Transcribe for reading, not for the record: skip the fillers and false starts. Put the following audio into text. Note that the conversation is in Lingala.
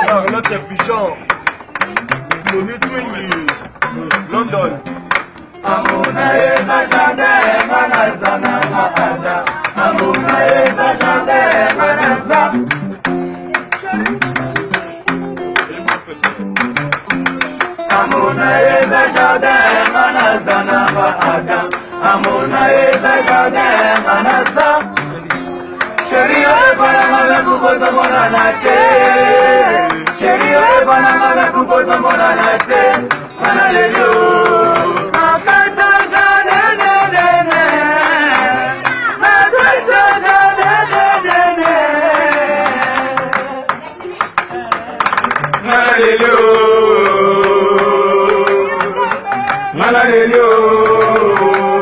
Charlotte Pichon, Tony Twingy, London. Amuna eza jade manazana maada. Amuna eza jade manaza. Amuna eza jade manazana maada. Amuna eza jade manaza. Chérie, voilà ma kukosa mona nate. Chérie, voilà ma kukosa mona nate. Manalelo. Manalelo.